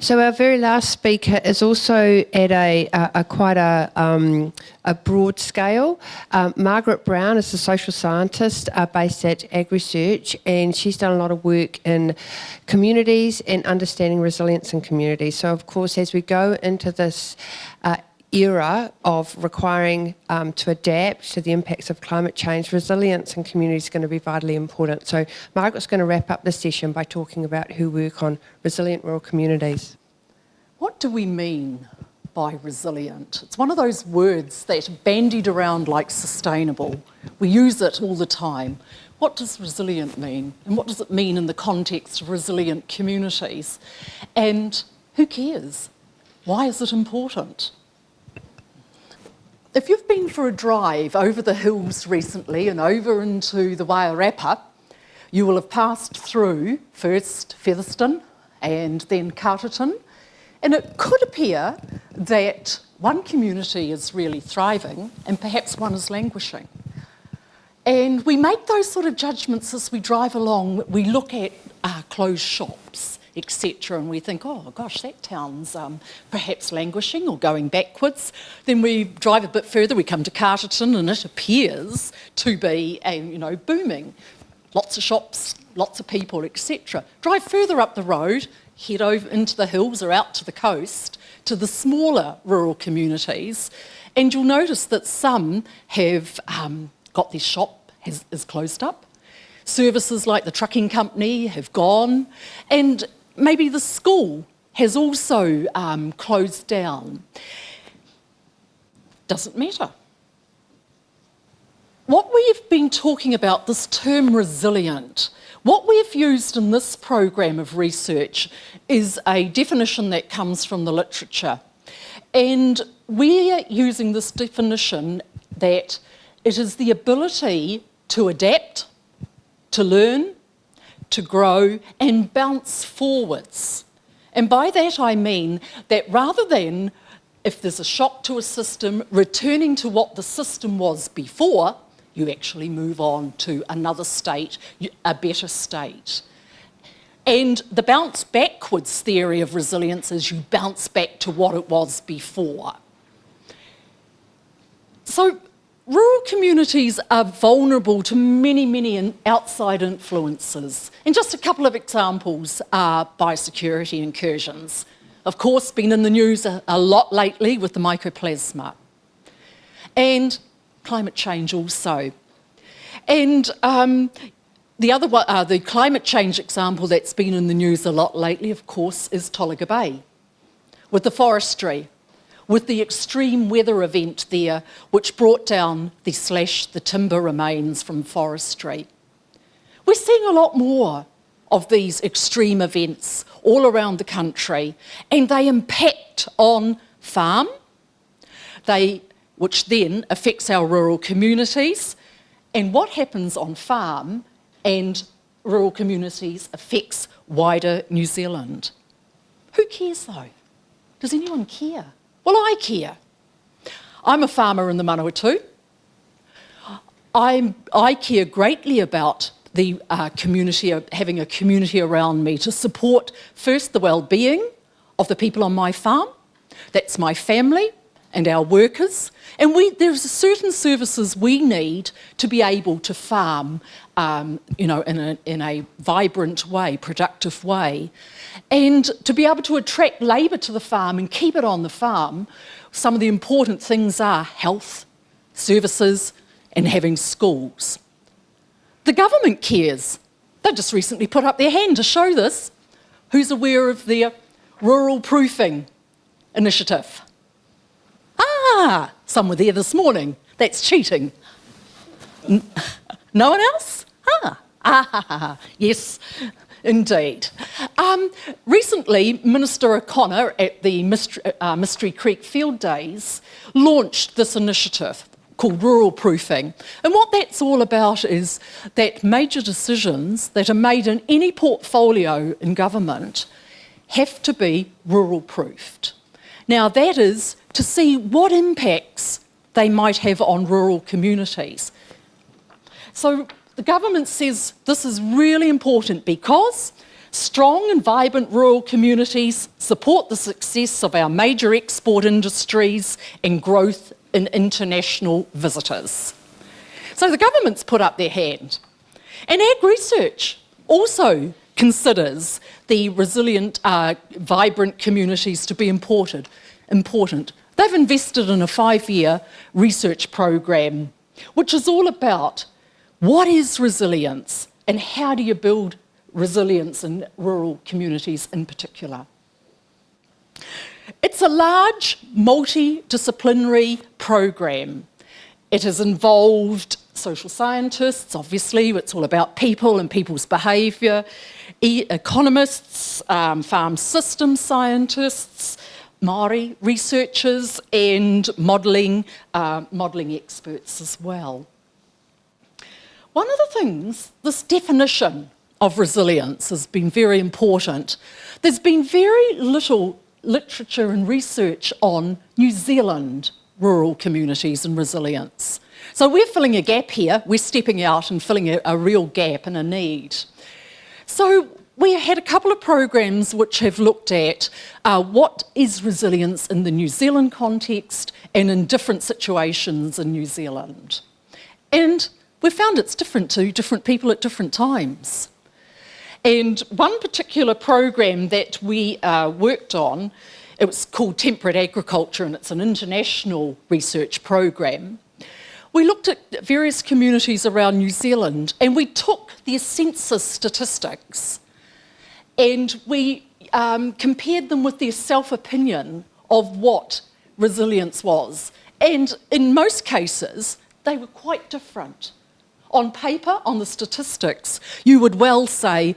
So our very last speaker is also at quite a broad scale. Margaret Brown is a social scientist based at AgResearch, and she's done a lot of work in communities and understanding resilience in communities. So of course, as we go into this era of requiring to adapt to the impacts of climate change, resilience in communities is going to be vitally important. So Margaret's going to wrap up the session by talking about her work on resilient rural communities. What do we mean by resilient? It's one of those words that are bandied around like sustainable. We use it all the time. What does resilient mean? And what does it mean in the context of resilient communities? And who cares? Why is it important? If you've been for a drive over the hills recently and over into the Wairarapa, you will have passed through first Featherston and then Carterton, and it could appear that one community is really thriving and perhaps one is languishing. And we make those sort of judgments as we drive along. We look at closed shops, etc., and we think, oh gosh, that town's perhaps languishing or going backwards. Then we drive a bit further, we come to Carterton, and it appears to be booming. Lots of shops, lots of people, etc. Drive further up the road, head over into the hills or out to the coast, to the smaller rural communities, and you'll notice that some have got their shop is closed up. Services like the trucking company have gone, and maybe the school has also closed down. Doesn't matter. What we've been talking about, this term resilient, what we've used in this program of research is a definition that comes from the literature. And we're using this definition that it is the ability to adapt, to learn, to grow and bounce forwards. And by that I mean that rather than, if there's a shock to a system, returning to what the system was before, you actually move on to another state, a better state. And the bounce backwards theory of resilience is you bounce back to what it was before. So rural communities are vulnerable to many, many outside influences. And just a couple of examples are biosecurity incursions. Of course, been in the news a lot lately with the mycoplasma. And climate change also. And the climate change example that's been in the news a lot lately, of course, is Tolaga Bay, with the forestry, with the extreme weather event there, which brought down the timber remains from forestry. We're seeing a lot more of these extreme events all around the country, and they impact on farm, which then affects our rural communities, and what happens on farm and rural communities affects wider New Zealand. Who cares though? Does anyone care? Well, I care. I'm a farmer in the Manawatu. I care greatly about the community, having a community around me to support first the well-being of the people on my farm. That's my family and our workers. And there's certain services we need to be able to farm, in a vibrant way, productive way. And to be able to attract labour to the farm and keep it on the farm, some of the important things are health, services, and having schools. The government cares. They just recently put up their hand to show this. Who's aware of their rural proofing initiative? Some were there this morning. That's cheating. No one else? Yes, indeed. Recently, Minister O'Connor at the Mystery Creek Field Days launched this initiative called Rural Proofing. And what that's all about is that major decisions that are made in any portfolio in government have to be rural proofed. Now that is to see what impacts they might have on rural communities. So the government says this is really important because Strong and vibrant rural communities support the success of our major export industries and growth in international visitors. So the government's put up their hand. And AgResearch also considers the resilient, vibrant communities to be important. They've invested in a 5-year research program, which is all about what is resilience and how do you build resilience in rural communities in particular. It's a large, multidisciplinary program. It has involved social scientists, obviously, it's all about people and people's behaviour, economists, farm system scientists, Māori researchers and modelling experts as well. One of the things, this definition of resilience has been very important. There's been very little literature and research on New Zealand rural communities and resilience. So we're filling a gap here, we're stepping out and filling a real gap and a need. So we had a couple of programs which have looked at what is resilience in the New Zealand context and in different situations in New Zealand. And we found it's different to different people at different times. And one particular program that we worked on, it was called Temperate Agriculture, and it's an international research program. We looked at various communities around New Zealand and we took their census statistics and we compared them with their self-opinion of what resilience was. And in most cases, they were quite different. On paper, on the statistics, you would well say,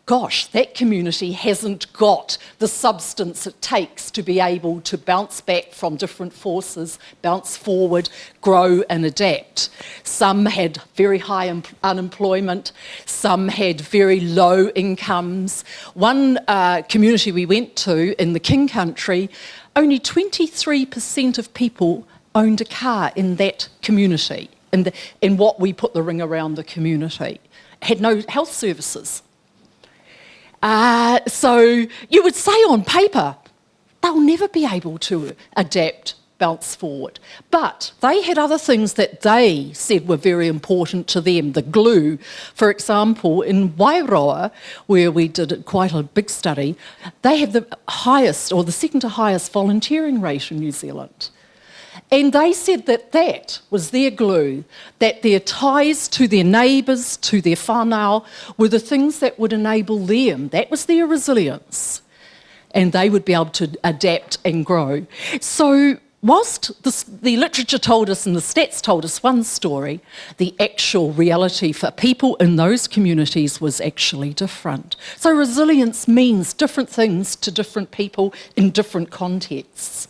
gosh, that community hasn't got the substance it takes to be able to bounce back from different forces, bounce forward, grow and adapt. Some had very high unemployment, some had very low incomes. One community we went to in the King Country, only 23% of people owned a car in that community, in what we put the ring around the community. Had no health services. So you would say on paper, they'll never be able to adapt, bounce forward. But they had other things that they said were very important to them, the glue. For example, in Wairoa, where we did quite a big study, they have the highest or the second to highest volunteering rate in New Zealand. And they said that that was their glue, that their ties to their neighbours, to their whānau, were the things that would enable them. That was their resilience. And they would be able to adapt and grow. So whilst the literature told us and the stats told us one story, the actual reality for people in those communities was actually different. So resilience means different things to different people in different contexts.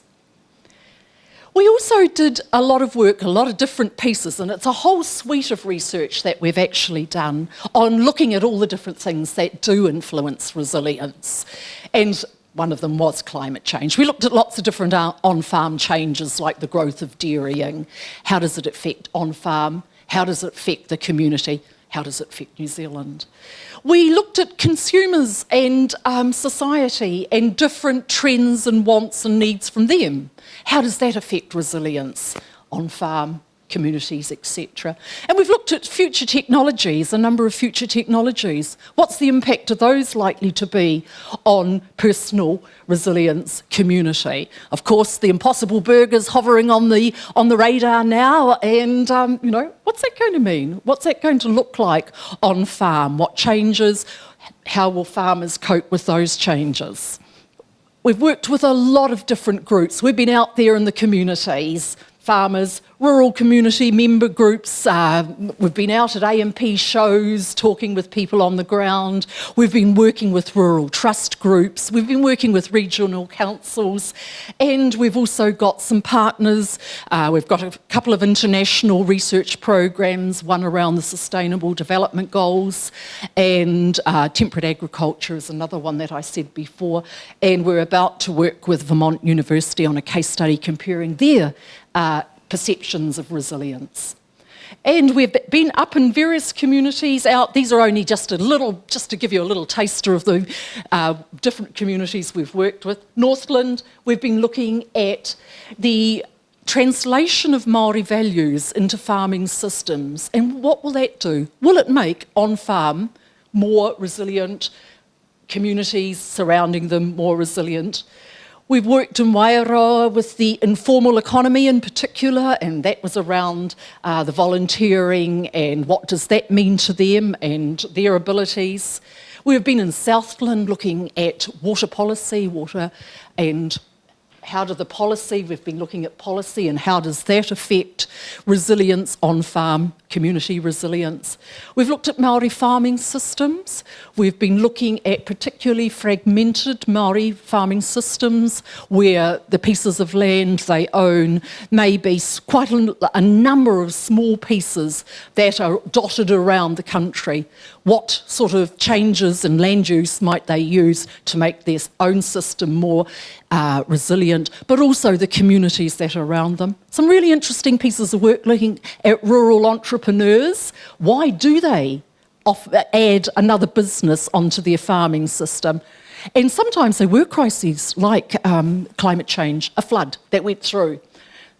We also did a lot of work, a lot of different pieces, and it's a whole suite of research that we've actually done on looking at all the different things that do influence resilience. And one of them was climate change. We looked at lots of different on-farm changes like the growth of dairying. How does it affect on-farm? How does it affect the community? How does it affect New Zealand? We looked at consumers and society and different trends and wants and needs from them. How does that affect resilience on farm, communities, etc. And we've looked at future technologies, a number of future technologies. What's the impact of those likely to be on personal resilience, community? Of course, the Impossible Burger's hovering on the radar now, and you know, what's that going to mean? What's that going to look like on farm? What changes? How will farmers cope with those changes? We've worked with a lot of different groups. We've been out there in the communities, farmers, rural community member groups. We've been out at AMP shows, talking with people on the ground. We've been working with rural trust groups. We've been working with regional councils. And we've also got some partners. We've got a couple of international research programs, one around the Sustainable Development Goals, and Temperate Agriculture is another one that I said before. And we're about to work with Vermont University on a case study comparing their perceptions of resilience. And we've been up in various communities out. These are only just to give you a little taster of the different communities we've worked with. Northland, we've been looking at the translation of Māori values into farming systems. And what will that do? Will it make on-farm more resilient, communities surrounding them more resilient? We've worked in Waiaroa with the informal economy in particular, and that was around the volunteering and what does that mean to them and their abilities. We've been in Southland looking at water policy, and we've been looking at policy and how does that affect resilience on farm, community resilience. We've looked at Māori farming systems. We've been looking at particularly fragmented Māori farming systems where the pieces of land they own may be quite a number of small pieces that are dotted around the country. What sort of changes in land use might they use to make their own system more resilient, but also the communities that are around them. Some really interesting pieces of work looking at rural entrepreneurs. Why do they add another business onto their farming system? And sometimes there were crises like climate change, a flood that went through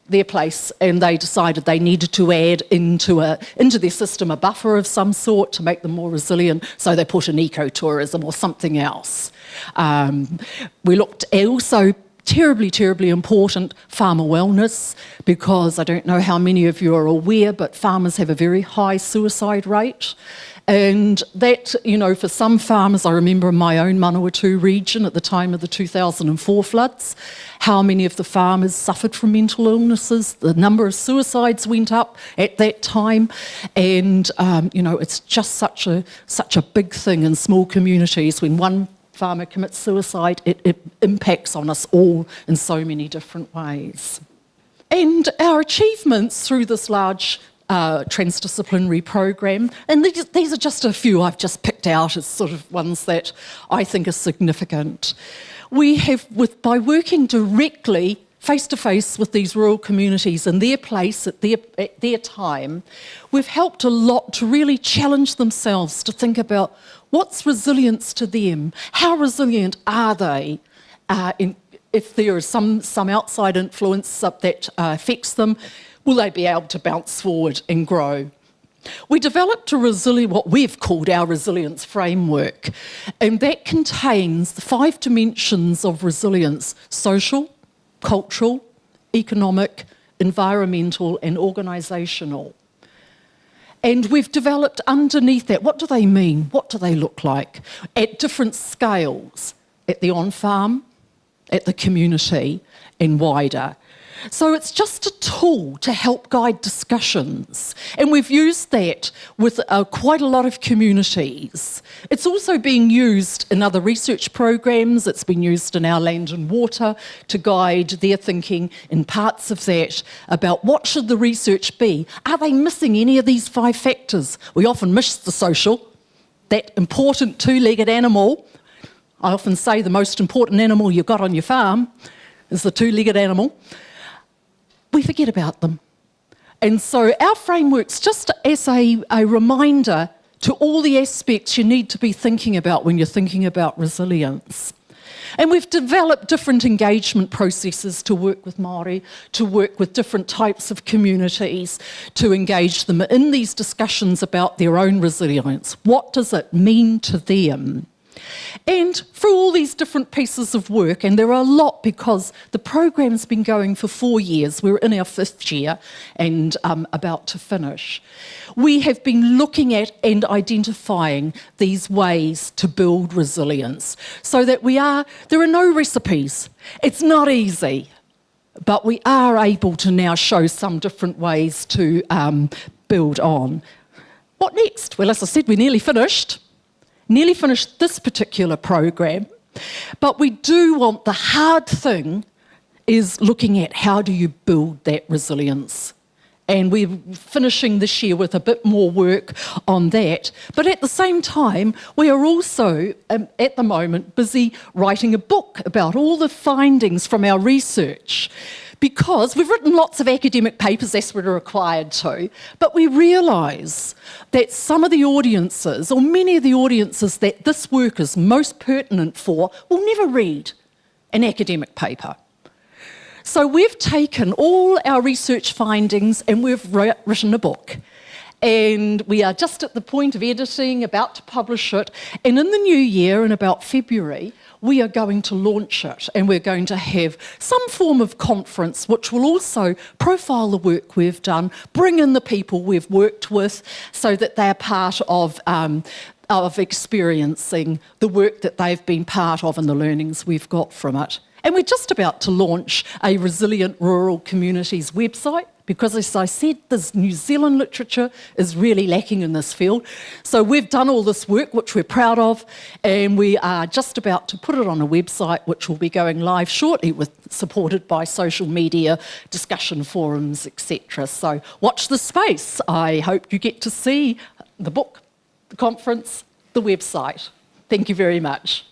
their place, and they decided they needed to add into their system a buffer of some sort to make them more resilient, so they put in ecotourism or something else. We looked at also terribly, terribly important farmer wellness, because I don't know how many of you are aware, but farmers have a very high suicide rate. And that, for some farmers, I remember in my own Manawatu region at the time of the 2004 floods, how many of the farmers suffered from mental illnesses. The number of suicides went up at that time. And, it's just such a big thing in small communities. When one farmer commits suicide, it impacts on us all in so many different ways. And our achievements through this large transdisciplinary program, and these are just a few I've just picked out as sort of ones that I think are significant. We have, by working directly face-to-face with these rural communities in their place at their time, we've helped a lot to really challenge themselves to think about what's resilience to them, how resilient are they, if there is some outside influence that affects them, will they be able to bounce forward and grow? We developed what we've called our resilience framework, and that contains the 5 dimensions of resilience: social, cultural, economic, environmental, and organisational. And we've developed underneath that, what do they mean? What do they look like? At different scales, at the on-farm, at the community, and wider. So it's just a tool to help guide discussions. And we've used that with quite a lot of communities. It's also being used in other research programs. It's been used in our Land and Water to guide their thinking in parts of that about what should the research be. Are they missing any of these 5 factors? We often miss the social, that important 2-legged animal. I often say the most important animal you've got on your farm is the 2-legged animal. We forget about them. And so our framework's just as a reminder to all the aspects you need to be thinking about when you're thinking about resilience. And we've developed different engagement processes to work with Māori, to work with different types of communities, to engage them in these discussions about their own resilience. What does it mean to them? And through all these different pieces of work, and there are a lot because the program's been going for 4 years, we're in our 5th year and about to finish, we have been looking at and identifying these ways to build resilience so that there are no recipes. It's not easy, but we are able to now show some different ways to build on. What next? Well, as I said, we're nearly finished this particular program, but we do want, the hard thing is looking at how do you build that resilience. And we're finishing this year with a bit more work on that. But at the same time, we are also, at the moment, busy writing a book about all the findings from our research, because we've written lots of academic papers as we're required to, but we realise that some of the audiences, or many of the audiences that this work is most pertinent for, will never read an academic paper. So we've taken all our research findings and we've written a book. And we are just at the point of editing, about to publish it. And in the new year, in about February, we are going to launch it. And we're going to have some form of conference which will also profile the work we've done, bring in the people we've worked with so that they're part of experiencing the work that they've been part of and the learnings we've got from it. And we're just about to launch a Resilient Rural Communities website because, as I said, this New Zealand literature is really lacking in this field. So we've done all this work, which we're proud of, and we are just about to put it on a website, which will be going live shortly, supported by social media, discussion forums, etc. So watch the space. I hope you get to see the book, the conference, the website. Thank you very much.